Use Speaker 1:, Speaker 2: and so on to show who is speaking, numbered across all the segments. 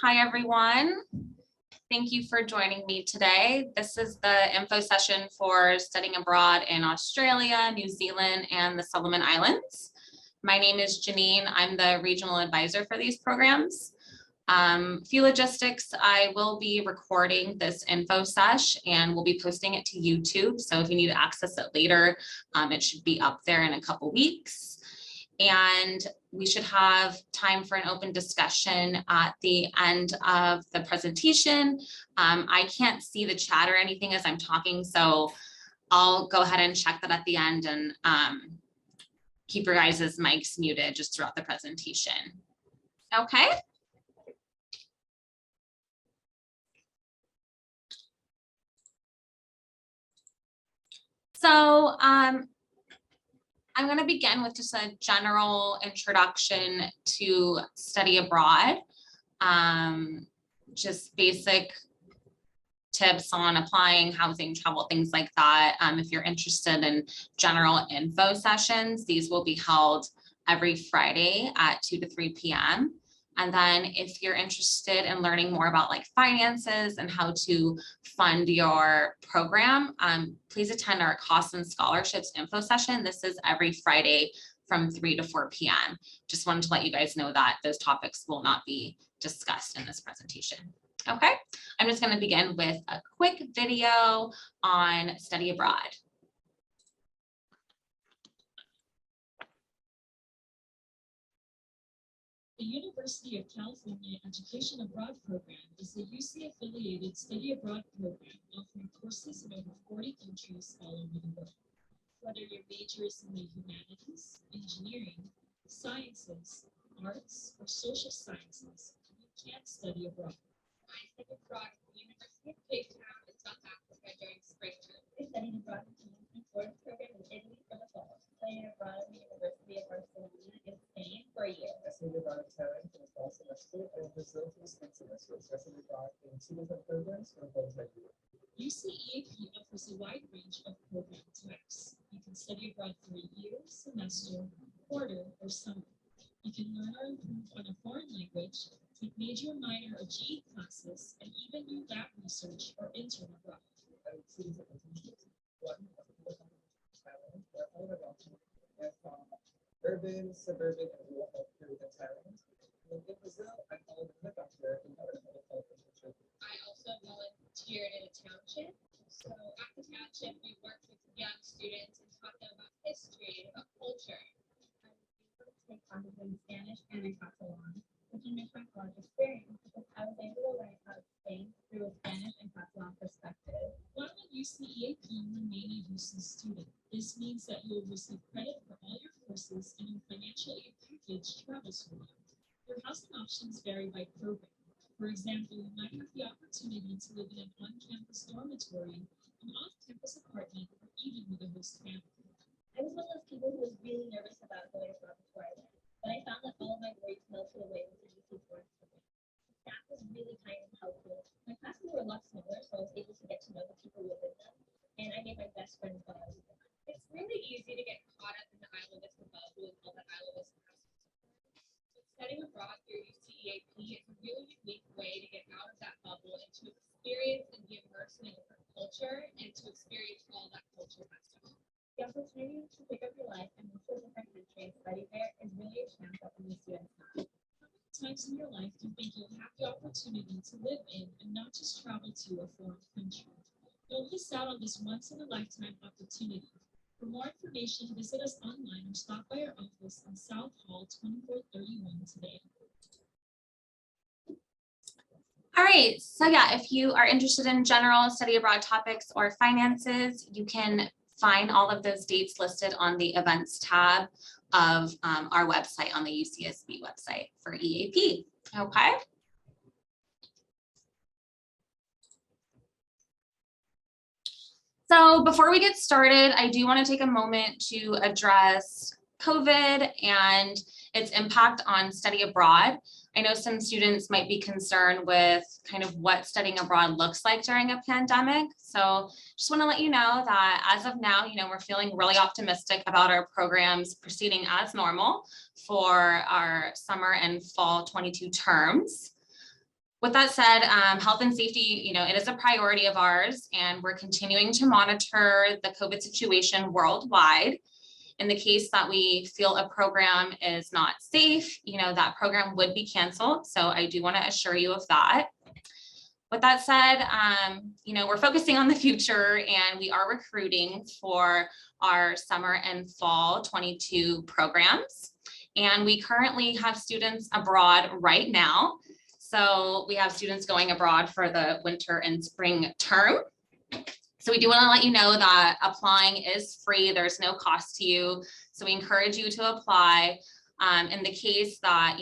Speaker 1: Hi, everyone. Thank you for joining me today. This is the info session for studying abroad in Australia, New Zealand, and the Solomon Islands. My name is Janine. I'm the regional advisor for these programs. Few logistics, I will be recording this info sesh and we'll be posting it to YouTube. So if you need to access it later, it should be up there in a couple weeks. And we should have time for an open discussion at the end of the presentation. I can't see the chat or anything as I'm talking, so I'll go ahead and check that at the end and keep your guys' mics muted just throughout the presentation. Okay. So I'm going to begin with just a general introduction to study abroad, just basic tips on applying, housing, travel, things like that. If you're interested in general info sessions, these will be held every Friday at 2 to 3 p.m. And then if you're interested in learning more about like finances and how to fund your program, please attend our costs and scholarships info session. This is every Friday from 3 to 4 p.m. Just wanted to let you guys know that those topics will not be discussed in this presentation. Okay, I'm just going to begin with a quick video on study abroad.
Speaker 2: The University of California Education Abroad Program is a UC-affiliated study abroad program offering courses in over 40 countries all over the world. Whether your major is in the humanities, engineering, sciences, arts, or social sciences, you can study abroad.
Speaker 3: I studied abroad at the University of Cape Town in South Africa during spring term. I studied abroad in the foreign program in Italy for the fall. I studied abroad at the University of Barcelona in Spain for a year.
Speaker 4: I studied abroad in Thailand for the fall semester and in Brazil for the spring semester. So I studied abroad in 2 different programs for the whole entire year.
Speaker 2: UCEAP offers a wide range of program types. You can study abroad for a year, semester, quarter, or summer. You can learn or improve on a foreign language, take major, minor, or GE classes, and even do lab research or intern abroad.
Speaker 4: I would see the internships. One of the Thailand, where all the options are from urban, suburban, and rural healthcare within Thailand. And in Brazil, I followed the doctor in urban health infrastructure.
Speaker 3: I also volunteered in a township. So at the township, we worked with young students and taught them about history and about culture. I was able to take classes in Spanish and in Catalan, which enriched my college experience because I was able to learn how to Spain through a Spanish and Catalan perspective.
Speaker 2: While at UCEAP, you remain a UC student. This means that you will receive credit for all your courses and your financial aid package travels for you. Your housing options vary by program. For example, you might have the opportunity to live in an on-campus dormitory, an off-campus apartment, or even with a host family.
Speaker 3: I was one of those people who was really nervous about going abroad before I went, but I found that all of my worries melted away with the UC course. The staff was really kind and helpful. My classes were a lot smaller, so I was able to get to know the people within them, and I made my best friends while I was there. It's really easy to get caught up in the islandist bubble and all that islandist has. But studying abroad through UCEAP is a really unique way to get out of that bubble and to experience and be immersed in a different culture and to experience all that culture has to offer. The opportunity to pick up your life and move to a different country and study there is really a chance that only students have.
Speaker 2: How many times in your life do you think you'll have the opportunity to live in and not just travel to a foreign country? Don't miss out on this once-in-a-lifetime opportunity. For more information, visit us online or stop by our office on South Hall 2431 today.
Speaker 1: All right, so yeah, if you are interested in general study abroad topics or finances, you can find all of those dates listed on the events tab of our website on the UCSB website for EAP, okay? So before we get started, I do want to take a moment to address COVID and its impact on study abroad. I know some students might be concerned with kind of what studying abroad looks like during a pandemic. So just want to let you know that as of now, we're feeling really optimistic about our programs proceeding as normal for our summer and fall 22 terms. With that said, health and safety, it is a priority of ours, and we're continuing to monitor the COVID situation worldwide. In the case that we feel a program is not safe, that program would be canceled. So I do want to assure you of that. With that said, we're focusing on the future, and we are recruiting for our summer and fall 22 programs. And we currently have students abroad right now. So we have students going abroad for the winter and spring term. So we do want to let you know that applying is free. There's no cost to you. So we encourage you to apply. In the case that,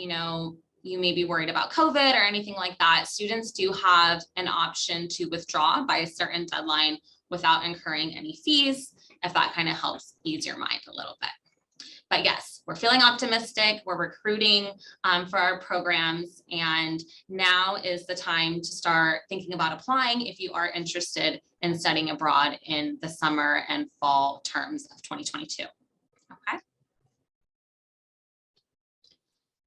Speaker 1: you may be worried about COVID or anything like that, students do have an option to withdraw by a certain deadline without incurring any fees, if that kind of helps ease your mind a little bit. But yes, we're feeling optimistic. We're recruiting for our programs, and now is the time to start thinking about applying if you are interested in studying abroad in the summer and fall terms of 2022. Okay.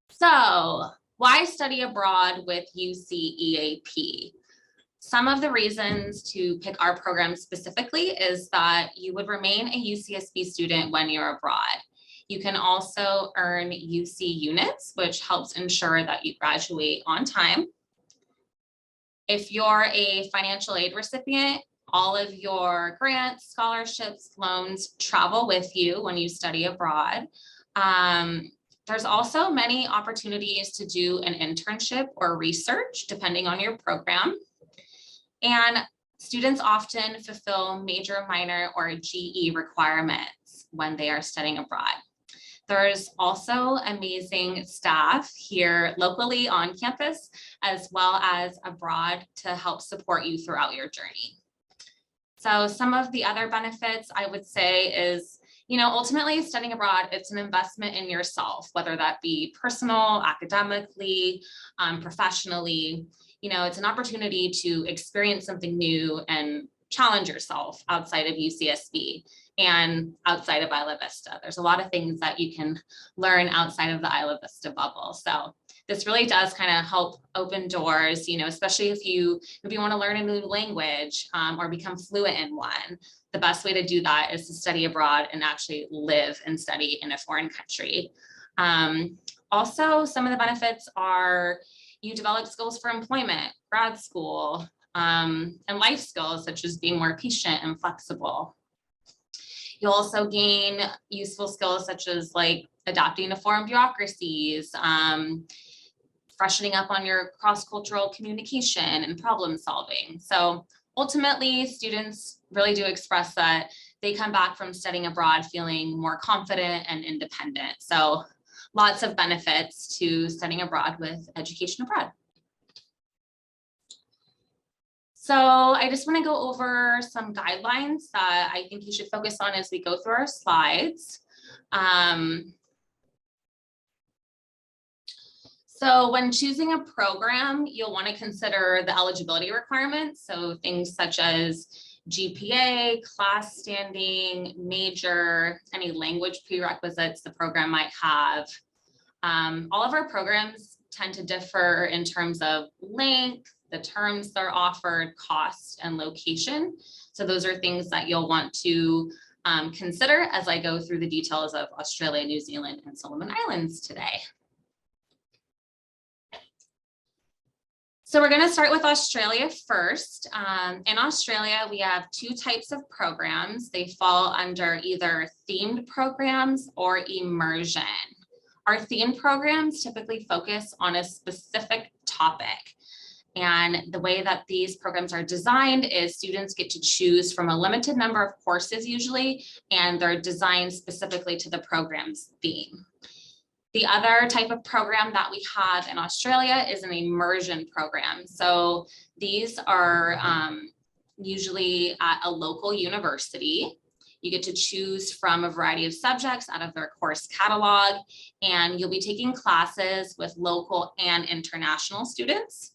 Speaker 1: So why study abroad with UCEAP? Some of the reasons to pick our program specifically is that you would remain a UCSB student when you're abroad. You can also earn UC units, which helps ensure that you graduate on time. If you're a financial aid recipient, all of your grants, scholarships, loans travel with you when you study abroad. There's also many opportunities to do an internship or research, depending on your program. And students often fulfill major, minor, or GE requirements when they are studying abroad. There's also amazing staff here locally on campus, as well as abroad, to help support you throughout your journey. So some of the other benefits I would say is, ultimately studying abroad, it's an investment in yourself, whether that be personal, academically, professionally. It's an opportunity to experience something new and challenge yourself outside of UCSB and outside of Isla Vista. There's a lot of things that you can learn outside of the Isla Vista bubble. So this really does kind of help open doors, especially if you want to learn a new language or become fluent in one. The best way to do that is to study abroad and actually live and study in a foreign country. Also, some of the benefits are you develop skills for employment, grad school, and life skills such as being more patient and flexible. You'll also gain useful skills such as adapting to foreign bureaucracies, freshening up on your cross-cultural communication and problem solving. So ultimately, students really do express that they come back from studying abroad feeling more confident and independent. So lots of benefits to studying abroad with education abroad. So I just want to go over some guidelines that I think you should focus on as we go through our slides. So when choosing a program, you'll want to consider the eligibility requirements. So things such as GPA, class standing, major, any language prerequisites the program might have. All of our programs tend to differ in terms of length, the terms they're offered, cost, and location. So those are things that you'll want to consider as I go through the details of Australia, New Zealand, and Solomon Islands today. So we're going to start with Australia first. In Australia, we have two types of programs. They fall under either themed programs or immersion. Our themed programs typically focus on a specific topic. And the way that these programs are designed is students get to choose from a limited number of courses usually, and they're designed specifically to the program's theme. The other type of program that we have in Australia is an immersion program. So these are usually at a local university. You get to choose from a variety of subjects out of their course catalog, and you'll be taking classes with local and international students.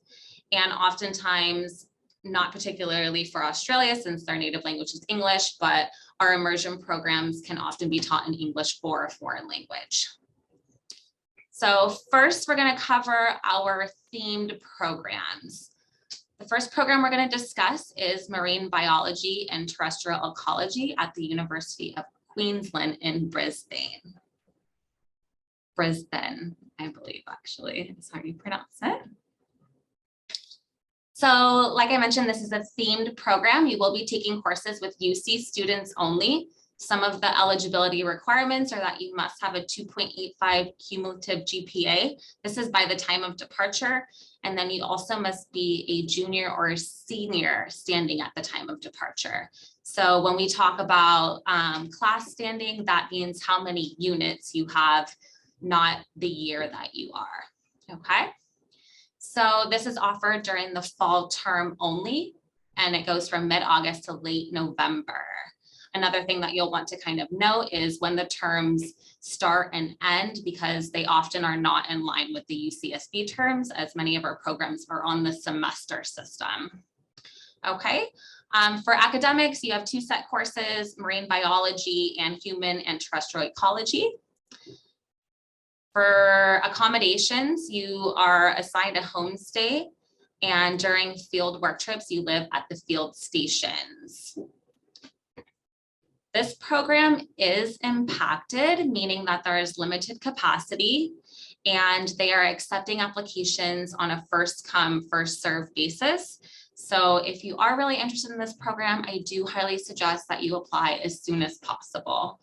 Speaker 1: And oftentimes, not particularly for Australia, since their native language is English, but our immersion programs can often be taught in English or a foreign language. So first, we're going to cover our themed programs. The first program we're going to discuss is Marine Biology and Terrestrial Ecology at the University of Queensland in Brisbane. Brisbane, I believe, actually, is how you pronounce it. So like I mentioned, this is a themed program. You will be taking courses with UC students only. Some of the eligibility requirements are that you must have a 2.85 cumulative GPA. This is by the time of departure. And then you also must be a junior or a senior standing at the time of departure. So when we talk about class standing, that means how many units you have, not the year that you are, okay? So this is offered during the fall term only, and it goes from mid-August to late November. Another thing that you'll want to kind of note is when the terms start and end, because they often are not in line with the UCSB terms, as many of our programs are on the semester system. Okay, for academics, you have 2 set courses, marine biology and human and terrestrial ecology. For accommodations, you are assigned a homestay, and during field work trips, you live at the field stations. This program is impacted, meaning that there is limited capacity, and they are accepting applications on a first come, first served basis. So if you are really interested in this program, I do highly suggest that you apply as soon as possible.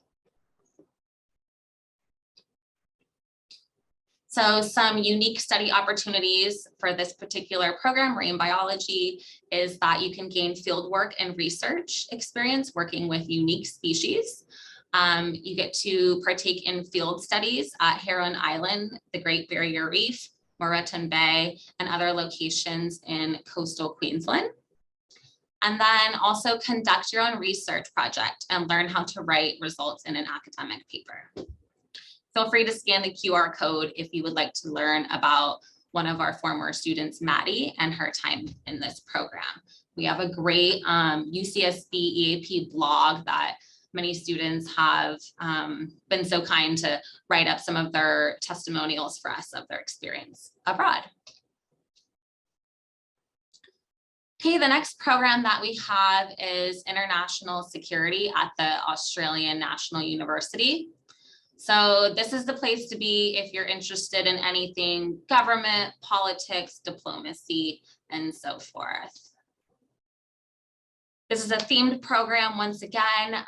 Speaker 1: So some unique study opportunities for this particular program, marine biology, is that you can gain fieldwork and research experience working with unique species. You get to partake in field studies at Heron Island, the Great Barrier Reef, Moreton Bay, and other locations in coastal Queensland. And then also conduct your own research project and learn how to write results in an academic paper. Feel free to scan the QR code if you would like to learn about one of our former students, Maddie, and her time in this program. We have a great UCSB EAP blog that many students have been so kind to write up some of their testimonials for us of their experience abroad. Okay, the next program that we have is International Security at the Australian National University. So this is the place to be if you're interested in anything government, politics, diplomacy, and so forth. This is a themed program. Once again,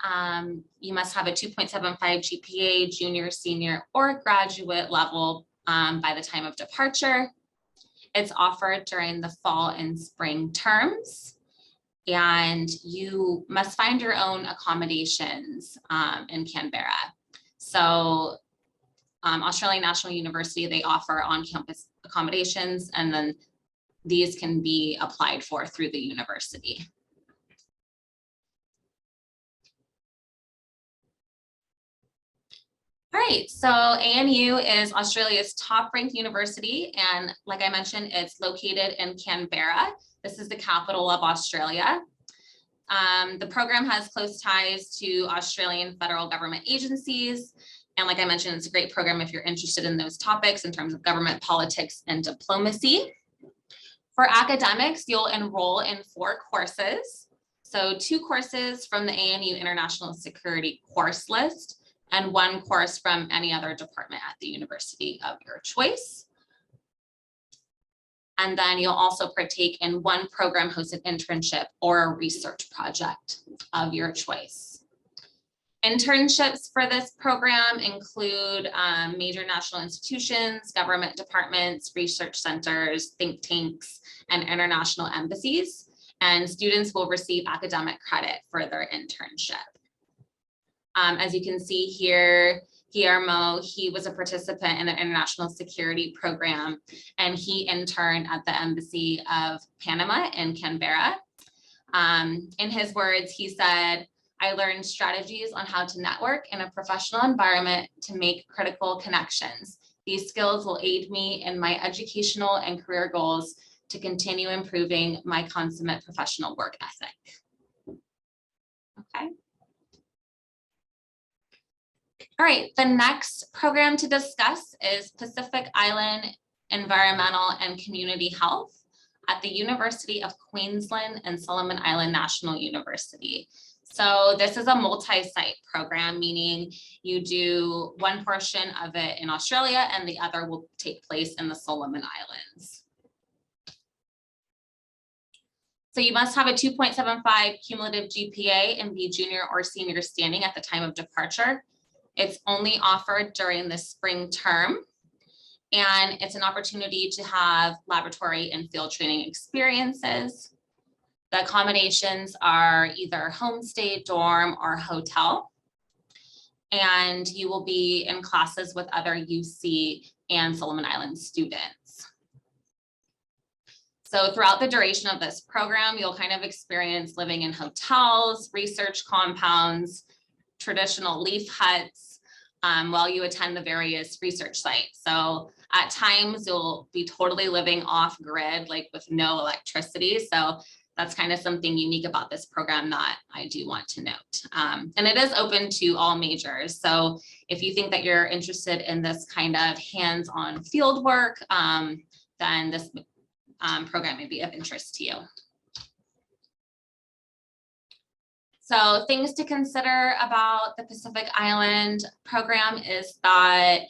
Speaker 1: you must have a 2.75 GPA, junior, senior, or graduate level by the time of departure. It's offered during the fall and spring terms. And you must find your own accommodations in Canberra. So Australian National University, they offer on-campus accommodations, and then these can be applied for through the university. All right, so ANU is Australia's top-ranked university, and like I mentioned, it's located in Canberra. This is the capital of Australia. The program has close ties to Australian federal government agencies. And like I mentioned, it's a great program if you're interested in those topics in terms of government, politics, and diplomacy. For academics, you'll enroll in 4 courses. So 2 courses from the ANU International Security course list, and 1 course from any other department at the university of your choice. And then you'll also partake in 1 program hosted internship or a research project of your choice. Internships for this program include major national institutions, government departments, research centers, think tanks, and international embassies. And students will receive academic credit for their internship. As you can see here, Guillermo, he was a participant in the International Security Program, and he interned at the Embassy of Panama in Canberra. In his words, he said, "I learned strategies on how to network in a professional environment to make critical connections. These skills will aid me in my educational and career goals to continue improving my consummate professional work ethic." Okay. All right, the next program to discuss is Pacific Island Environmental and Community Health at the University of Queensland and Solomon Island National University. So this is a multi-site program, meaning you do one portion of it in Australia and the other will take place in the Solomon Islands. So you must have a 2.75 cumulative GPA and be junior or senior standing at the time of departure. It's only offered during the spring term, and it's an opportunity to have laboratory and field training experiences. The accommodations are either homestay, dorm, or hotel. And you will be in classes with other UC and Solomon Island students. So throughout the duration of this program, you'll kind of experience living in hotels, research compounds, traditional leaf huts, while you attend the various research sites. So at times you'll be totally living off grid, like with no electricity. So that's kind of something unique about this program that I do want to note. And it is open to all majors. So if you think that you're interested in this kind of hands-on field work, then this program may be of interest to you. So things to consider about the Pacific Island program is that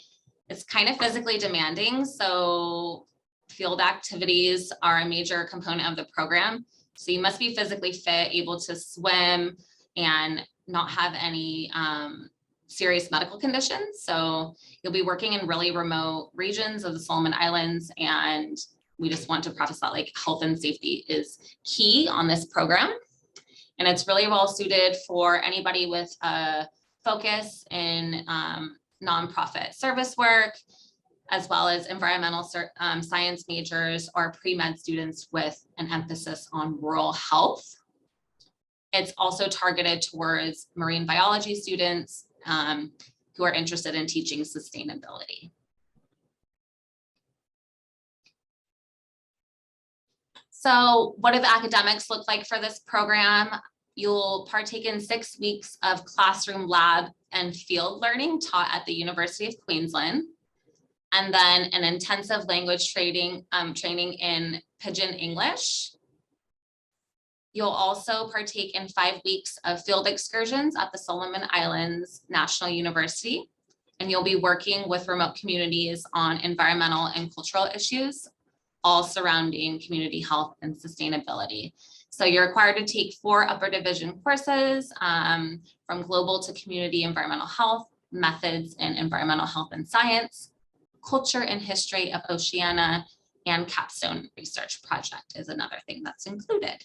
Speaker 1: it's kind of physically demanding. So field activities are a major component of the program. So you must be physically fit, able to swim, and not have any serious medical conditions. So you'll be working in really remote regions of the Solomon Islands, and we just want to preface that like health and safety is key on this program. And it's really well suited for anybody with a focus in nonprofit service work, as well as environmental science majors or pre-med students with an emphasis on rural health. It's also targeted towards marine biology students who are interested in teaching sustainability. So what do the academics look like for this program? You'll partake in 6 weeks of classroom, lab, and field learning taught at the University of Queensland, and then an intensive language training in Pidgin English. You'll also partake in 5 weeks of field excursions at the Solomon Islands National University, and you'll be working with remote communities on environmental and cultural issues, all surrounding community health and sustainability. So you're required to take 4 upper division courses from global to community environmental health, methods in environmental health and science, culture and history of Oceania, and capstone research project is another thing that's included.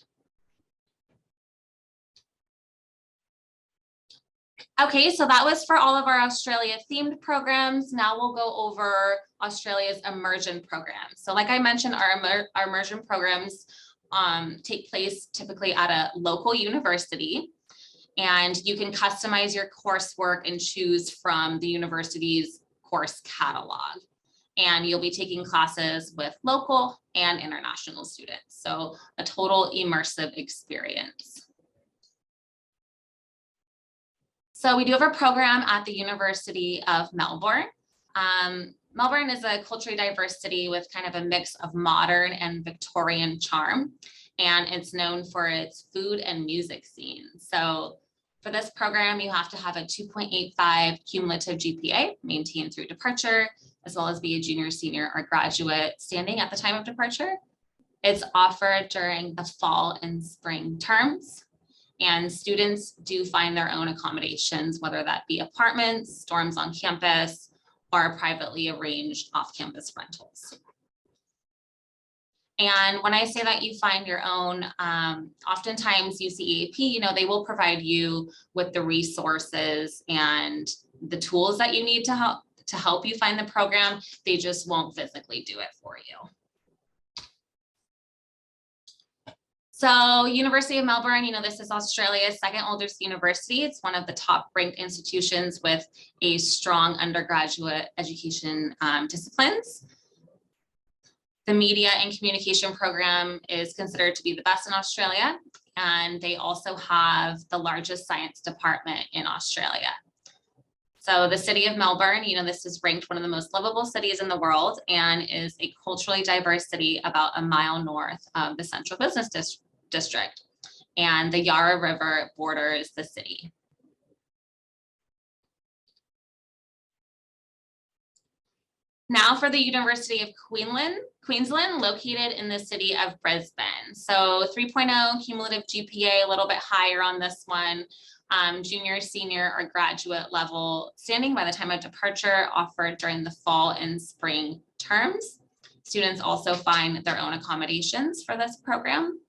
Speaker 1: Okay, so that was for all of our Australia themed programs. Now we'll go over Australia's Immersion program. So like I mentioned, our Immersion programs take place typically at a local university, and you can customize your coursework and choose from the university's course catalog. And you'll be taking classes with local and international students. So a total immersive experience. So we do have a program at the University of Melbourne. Melbourne is a culturally diverse city with kind of a mix of modern and Victorian charm, and it's known for its food and music scene. So for this program, you have to have a 2.85 cumulative GPA maintained through departure, as well as be a junior, senior, or graduate standing at the time of departure. It's offered during the fall and spring terms, and students do find their own accommodations, whether that be apartments, dorms on campus, or privately arranged off-campus rentals. And when I say that you find your own, oftentimes UCEAP, they will provide you with the resources and the tools that you need to help you find the program. They just won't physically do it for you. So University of Melbourne, this is Australia's second oldest university. It's one of the top ranked institutions with a strong undergraduate education disciplines. The media and communication program is considered to be the best in Australia, and they also have the largest science department in Australia. So the city of Melbourne, this is ranked one of the most livable cities in the world and is a culturally diverse city about a mile north of the central business district. And the Yarra River borders the city. Now for the University of Queensland, located in the city of Brisbane. So 3.0 cumulative GPA, a little bit higher on this one. Junior, senior, or graduate level standing by the time of departure, offered during the fall and spring terms. Students also find their own accommodations for this program.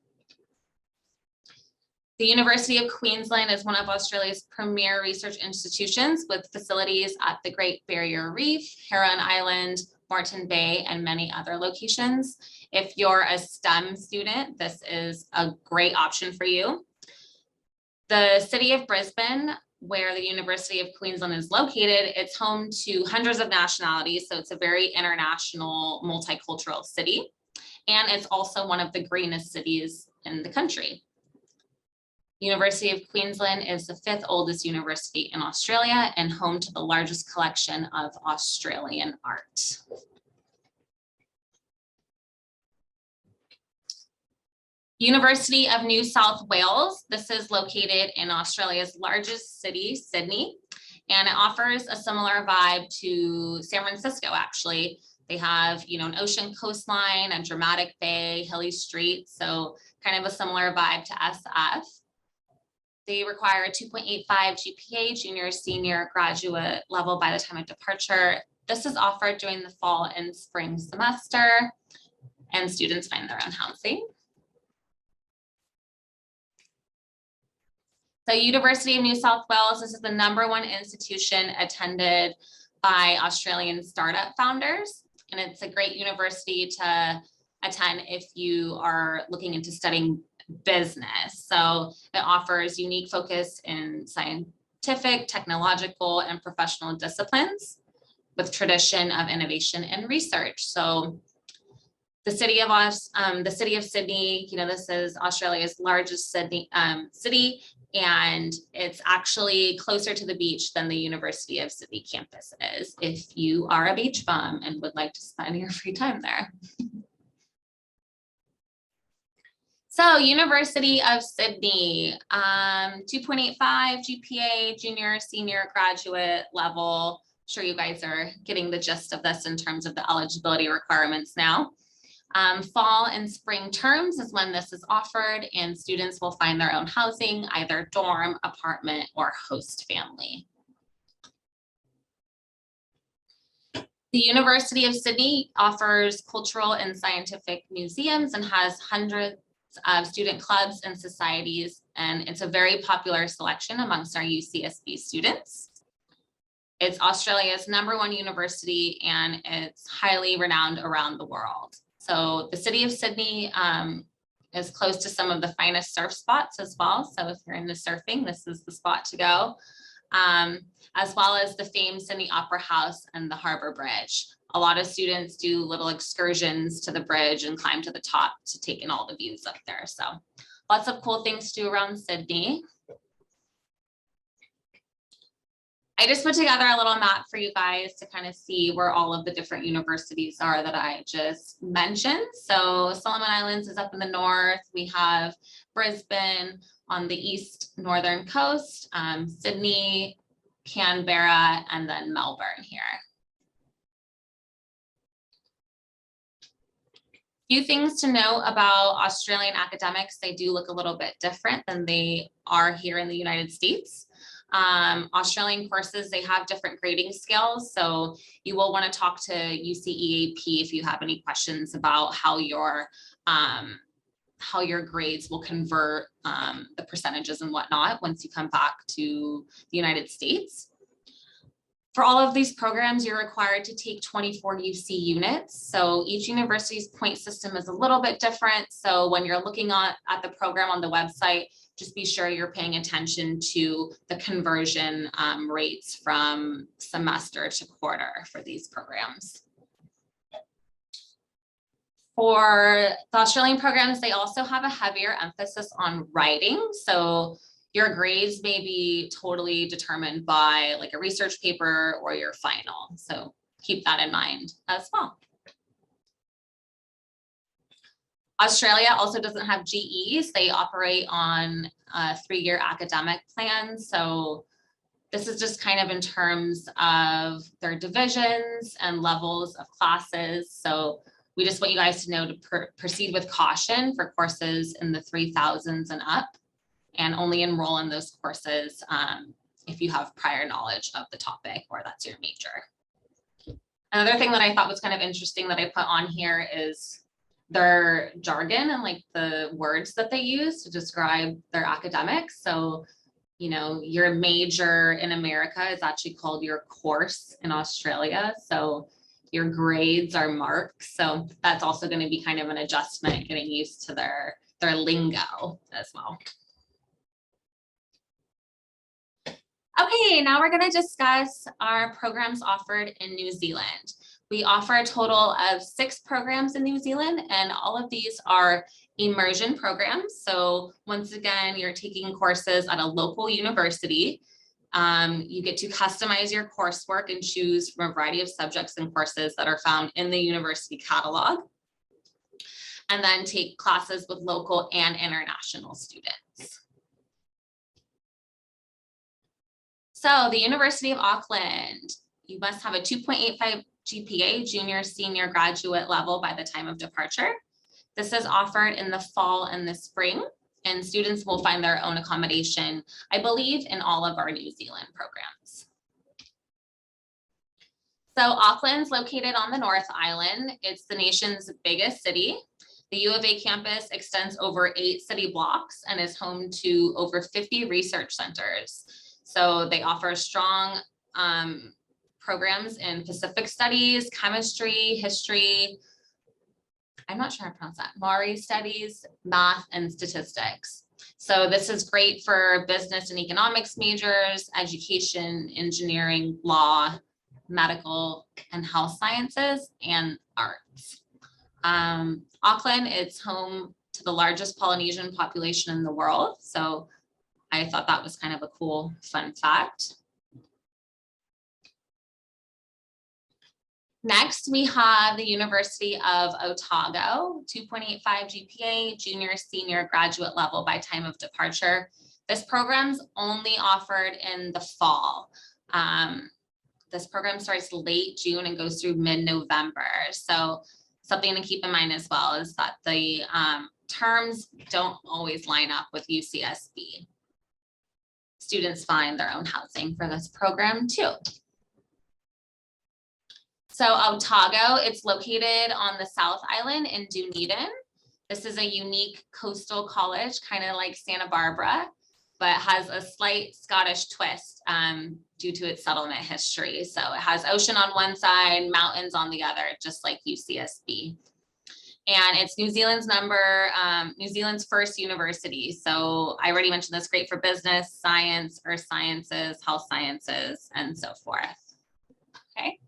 Speaker 1: The University of Queensland is one of Australia's premier research institutions with facilities at the Great Barrier Reef, Heron Island, Moreton Bay, and many other locations. If you're a STEM student, this is a great option for you. The city of Brisbane, where the University of Queensland is located, it's home to hundreds of nationalities, so it's a very international, multicultural city. And it's also one of the greenest cities in the country. University of Queensland is the 5th oldest university in Australia and home to the largest collection of Australian art. University of New South Wales. This is located in Australia's largest city, Sydney, and it offers a similar vibe to San Francisco, actually. They have, an ocean coastline, a dramatic bay, hilly streets, so kind of a similar vibe to SF. They require a 2.85 GPA, junior, senior, graduate level by the time of departure. This is offered during the fall and spring semester, and students find their own housing. So University of New South Wales, this is the #1 institution attended by Australian startup founders, and it's a great university to attend if you are looking into studying business. So it offers unique focus in scientific, technological, and professional disciplines with tradition of innovation and research. So the city of Sydney, this is Australia's largest city, and it's actually closer to the beach than the University of Sydney campus is, if you are a beach bum and would like to spend your free time there. So University of Sydney, 2.85 GPA, junior, senior, graduate level. I'm sure you guys are getting the gist of this in terms of the eligibility requirements now. Fall and spring terms is when this is offered, and students will find their own housing, either dorm, apartment, or host family. The University of Sydney offers cultural and scientific museums and has hundreds of student clubs and societies, and it's a very popular selection amongst our UCSB students. It's Australia's #1 university, and it's highly renowned around the world. So the city of Sydney is close to some of the finest surf spots as well. So if you're into surfing, this is the spot to go, as well as the famed Sydney Opera House and the Harbour Bridge. A lot of students do little excursions to the bridge and climb to the top to take in all the views up there. So lots of cool things to do around Sydney. I just put together a little map for you guys to kind of see where all of the different universities are that I just mentioned. So Solomon Islands is up in the north. We have Brisbane on the east northern coast, Sydney, Canberra, and then Melbourne here. Few things to know about Australian academics. They do look a little bit different than they are here in the United States. Australian courses, they have different grading scales. So you will want to talk to UCEAP if you have any questions about how your grades will convert the percentages and whatnot once you come back to the United States. For all of these programs, you're required to take 24 UC units. So each university's point system is a little bit different. So when you're looking at the program on the website, just be sure you're paying attention to the conversion rates from semester to quarter for these programs. For the Australian programs, they also have a heavier emphasis on writing. So Your grades may be totally determined by like a research paper or your final. So keep that in mind as well. Australia also doesn't have GEs. They operate on a 3-year academic plan. So this is just kind of in terms of their divisions and levels of classes. So we just want you guys to know to proceed with caution for courses in the 3000s and up, and only enroll in those courses if you have prior knowledge of the topic or that's your major. Another thing that I thought was kind of interesting that I put on here is their jargon and like the words that they use to describe their academics. So, you know, your major in America is actually called your course in Australia. So your grades are marks. So that's also going to be kind of an adjustment, getting used to their lingo as well. Okay, now we're going to discuss our programs offered in New Zealand. We offer a total of 6 programs in New Zealand, and all of these are immersion programs. So once again, you're taking courses at a local university. You get to customize your coursework and choose from a variety of subjects and courses that are found in the university catalog, and then take classes with local and international students. So the University of Auckland, you must have a 2.85 GPA, junior, senior, graduate level by the time of departure. This is offered in the fall and the spring, and students will find their own accommodation, I believe, in all of our New Zealand programs. So Auckland's located on the North Island. It's the nation's biggest city. The U of A campus extends over 8 city blocks and is home to over 50 research centers. So they offer strong programs in Pacific studies, chemistry, history, I'm not sure how to pronounce that, Maori studies, math, and statistics. So this is great for business and economics majors, education, engineering, law, medical, and health sciences, and arts. Auckland is home to the largest Polynesian population in the world. So I thought that was kind of a cool, fun fact. Next, we have the University of Otago, 2.85 GPA, junior, senior, graduate level by time of departure. This program's only offered in the fall. This program starts late June and goes through mid-November. So something to keep in mind as well is that the terms don't always line up with UCSB. Students find their own housing for this program too. So Otago, it's located on the South Island in Dunedin. This is a unique coastal college, kind of like Santa Barbara, but has a slight Scottish twist due to its settlement history. So it has ocean on one side, mountains on the other, just like UCSB. And it's New Zealand's first university. So I already mentioned this, great for business, science, earth sciences, health sciences, and so forth. Okay.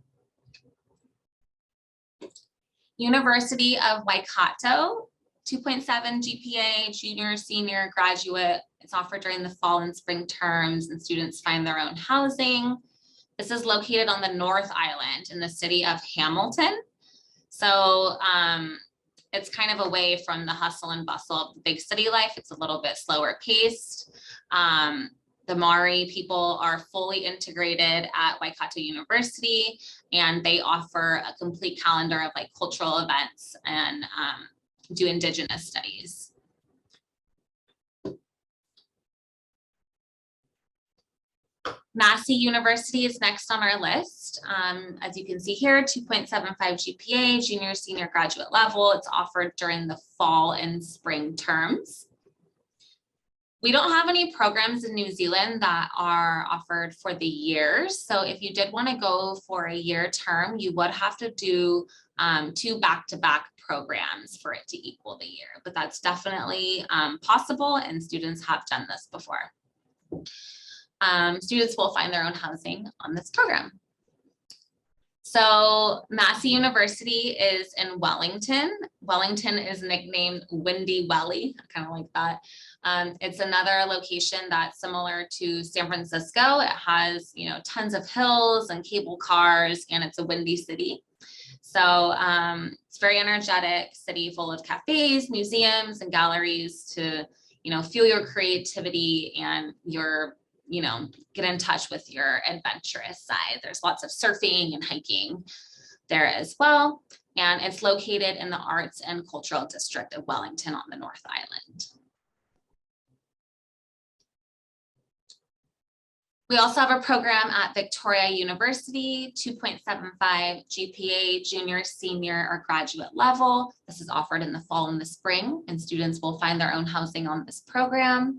Speaker 1: University of Waikato, 2.7 GPA, junior, senior, graduate. It's offered during the fall and spring terms, and students find their own housing. This is located on the North Island in the city of Hamilton. So it's kind of away from the hustle and bustle of the big city life. It's a little bit slower paced. The Maori people are fully integrated at Waikato University, and they offer a complete calendar of like cultural events and do Indigenous studies. Massey University is next on our list. As you can see here, 2.75 GPA, junior, senior, graduate level. It's offered during the fall and spring terms. We don't have any programs in New Zealand that are offered for the years. So if you did want to go for a year term, you would have to do 2 back-to-back programs for it to equal the year. But that's definitely possible, and students have done this before. Students will find their own housing on this program. So Massey University is in Wellington. Wellington is nicknamed Windy Welly. I kind of like that. It's another location that's similar to San Francisco. It has, tons of hills and cable cars, and it's a windy city. So it's a very energetic city full of cafes, museums, and galleries to, fuel your creativity and your, get in touch with your adventurous side. There's lots of surfing and hiking there as well. And it's located in the Arts and Cultural District of Wellington on the North Island. We also have a program at Victoria University, 2.75 GPA, junior, senior, or graduate level. This is offered in the fall and the spring, and students will find their own housing on this program.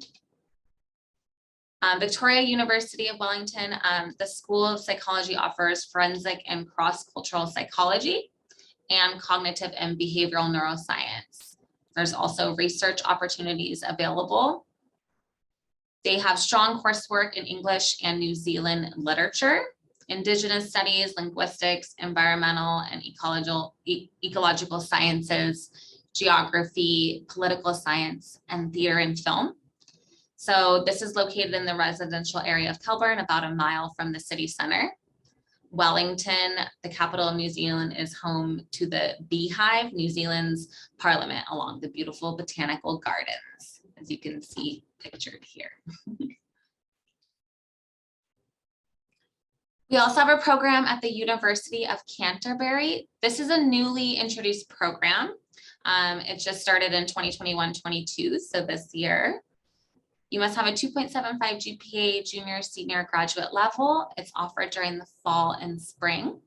Speaker 1: Victoria University of Wellington, the School of Psychology offers forensic and cross-cultural psychology and cognitive and behavioral neuroscience. There's also research opportunities available. They have strong coursework in English and New Zealand literature, Indigenous studies, linguistics, environmental and ecological sciences, geography, political science, and theater and film. So this is located in the residential area of Melbourne, about a mile from the city center. Wellington, the capital of New Zealand, is home to the Beehive, New Zealand's parliament, along the beautiful botanical gardens, as you can see pictured here. We also have a program at the University of Canterbury. This is a newly introduced program. It just started in 2021-22, so this year. You must have a 2.75 GPA, junior, senior, graduate level. It's offered during the fall and spring.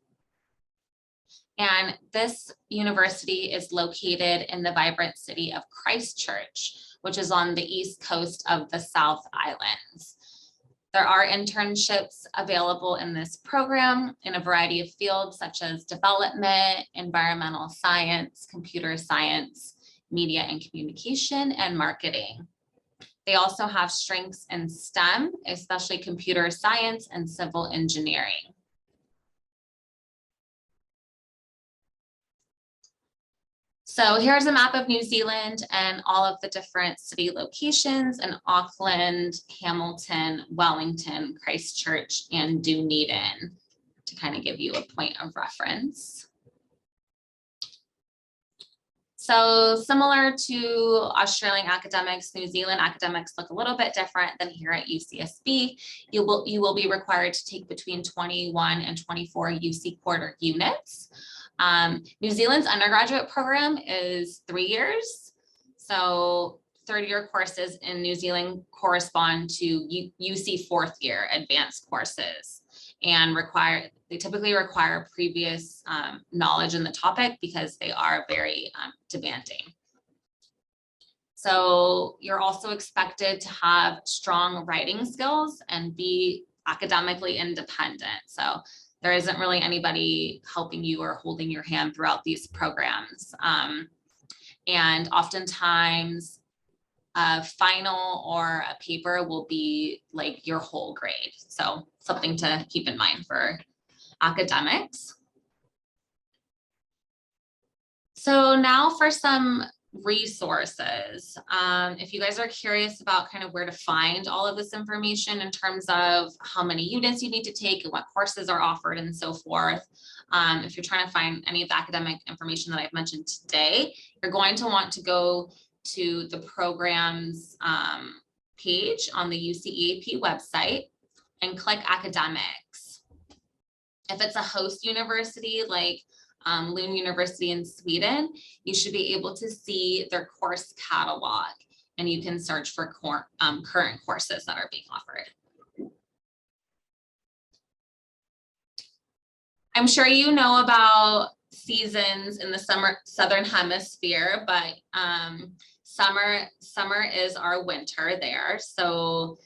Speaker 1: And this university is located in the vibrant city of Christchurch, which is on the east coast of the South Islands. There are internships available in this program in a variety of fields such as development, environmental science, computer science, media and communication, and marketing. They also have strengths in STEM, especially computer science and civil engineering. So here's a map of New Zealand and all of the different city locations in Auckland, Hamilton, Wellington, Christchurch, and Dunedin to kind of give you a point of reference. So similar to Australian academics, New Zealand academics look a little bit different than here at UCSB. You will be required to take between 21 and 24 UC quarter units. New Zealand's undergraduate program is 3 years. So third-year courses in New Zealand correspond to UC fourth year advanced courses, and they typically require previous knowledge in the topic because they are very demanding. So you're also expected to have strong writing skills and be academically independent. So there isn't really anybody helping you or holding your hand throughout these programs. And oftentimes a final or a paper will be like your whole grade. So something to keep in mind for academics. So now for some resources. If you guys are curious about kind of where to find all of this information in terms of how many units you need to take and what courses are offered and so forth, if you're trying to find any of the academic information that I've mentioned today, you're going to want to go to the programs page on the UCEAP website and click academics. If it's a host university like Lund University in Sweden, you should be able to see their course catalog, and you can search for current courses that are being offered. I'm sure you know about seasons in the southern hemisphere, but summer is our winter there. So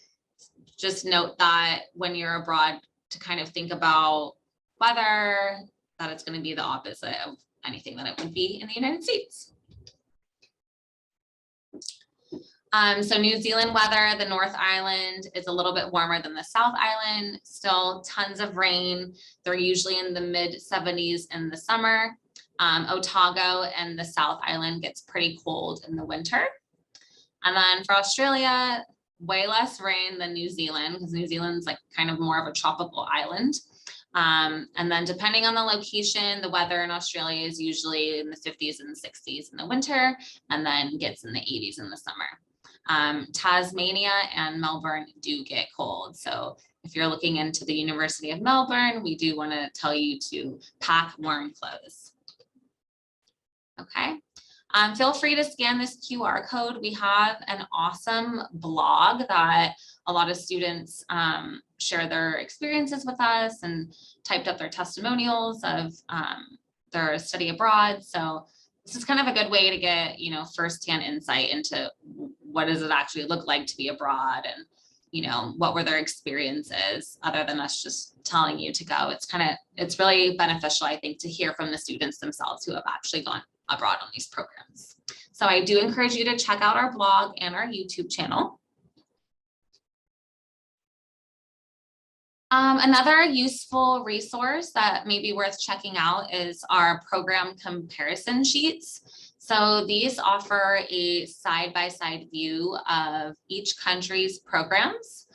Speaker 1: just note that when you're abroad to kind of think about weather, that it's going to be the opposite of anything that it would be in the United States. So New Zealand weather, the North Island is a little bit warmer than the South Island, still tons of rain. They're usually in the mid 70s in the summer. Otago and the South Island gets pretty cold in the winter. And then for Australia, way less rain than New Zealand, because New Zealand's like kind of more of a tropical island. And then depending on the location, the weather in Australia is usually in the 50s and 60s in the winter, and then gets in the 80s in the summer. Tasmania and Melbourne do get cold. So if you're looking into the University of Melbourne, we do want to tell you to pack warm clothes. Okay. Feel free to scan this QR code. We have an awesome blog that a lot of students share their experiences with us and typed up their testimonials of their study abroad. So this is kind of a good way to get, you know, firsthand insight into what does it actually look like to be abroad, and, you know, what were their experiences other than us just telling you to go. It's really beneficial, I think, to hear from the students themselves who have actually gone abroad on these programs. So I do encourage you to check out our blog and our YouTube channel. Another useful resource that may be worth checking out is our program comparison sheets. So these offer a side-by-side view of each country's programs.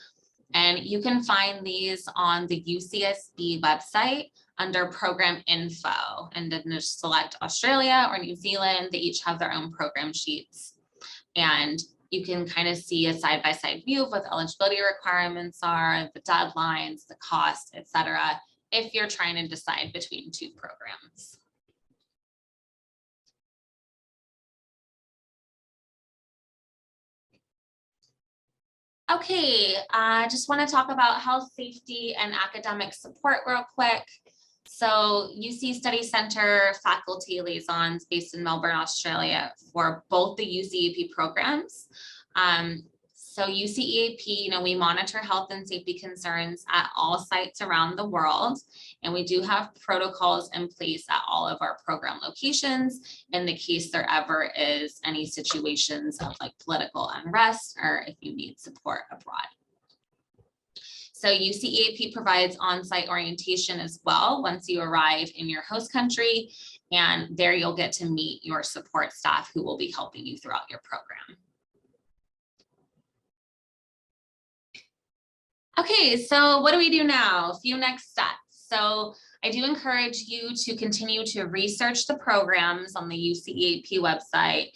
Speaker 1: And you can find these on the UCSB website under program info, and then just select Australia or New Zealand. They each have their own program sheets. And you can kind of see a side-by-side view of what the eligibility requirements are, the deadlines, the cost, etc., if you're trying to decide between two programs. Okay, I just want to talk about health, safety, and academic support real quick. So UC Study Center faculty liaisons based in Melbourne, Australia for both the UCEAP programs. So UCEAP, you know, we monitor health and safety concerns at all sites around the world, and we do have protocols in place at all of our program locations in the case there ever is any situations of like political unrest or if you need support abroad. So UCEAP provides on-site orientation as well once you arrive in your host country, and there you'll get to meet your support staff who will be helping you throughout your program. Okay, so what do we do now? A few next steps. So I do encourage you to continue to research the programs on the UCEAP website.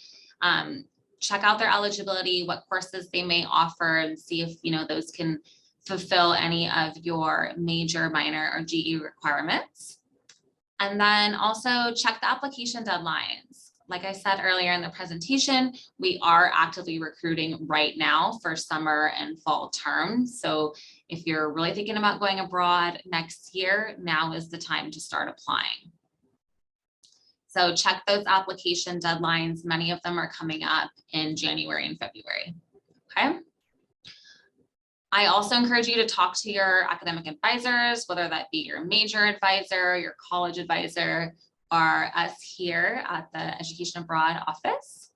Speaker 1: Check out their eligibility, what courses they may offer, and see if, you know, those can fulfill any of your major, minor, or GE requirements. And then also check the application deadlines. Like I said earlier in the presentation, we are actively recruiting right now for summer and fall terms. So if you're really thinking about going abroad next year, now is the time to start applying. So check those application deadlines. Many of them are coming up in January and February, okay? I also encourage you to talk to your academic advisors, whether that be your major advisor, your college advisor, or us here at the Education Abroad office.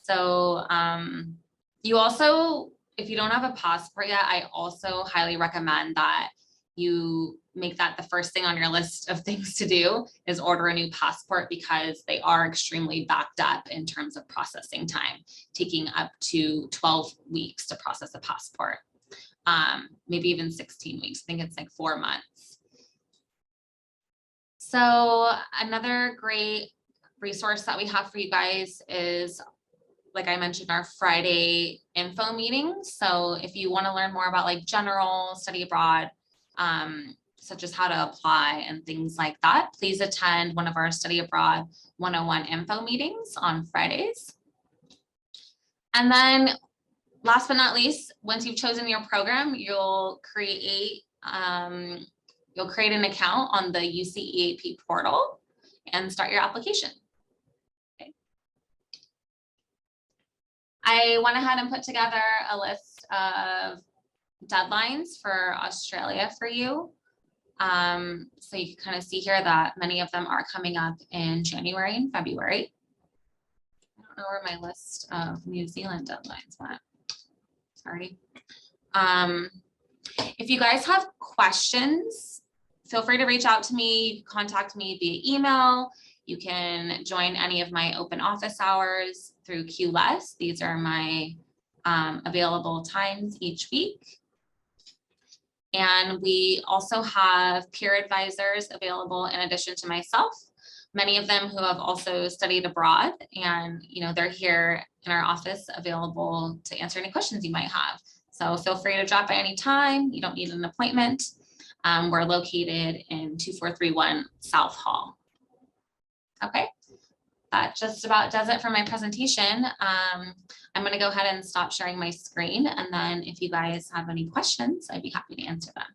Speaker 1: So you also, if you don't have a passport yet, I also highly recommend that you make that the first thing on your list of things to do is order a new passport, because they are extremely backed up in terms of processing time, taking up to 12 weeks to process a passport. Maybe even 16 weeks. I think it's like 4 months. So another great resource that we have for you guys is, like I mentioned, our Friday info meetings. So if you want to learn more about like general study abroad, such as how to apply and things like that, please attend one of our Study Abroad 101 info meetings on Fridays. And then last but not least, once you've chosen your program, you'll create an account on the UCEAP portal and start your application. Okay. I went ahead and put together a list of deadlines for Australia for you. So you can kind of see here that many of them are coming up in January and February. I don't know where my list of New Zealand deadlines went. Sorry. If you guys have questions, feel free to reach out to me, contact me via email. You can join any of my open office hours through QLess. These are my available times each week. And we also have peer advisors available in addition to myself, many of them who have also studied abroad, and they're here in our office available to answer any questions you might have. So feel free to drop by any time. You don't need an appointment. We're located in 2431 South Hall. Okay, that just about does it for my presentation. I'm going to go ahead and stop sharing my screen, and then if you guys have any questions, I'd be happy to answer them.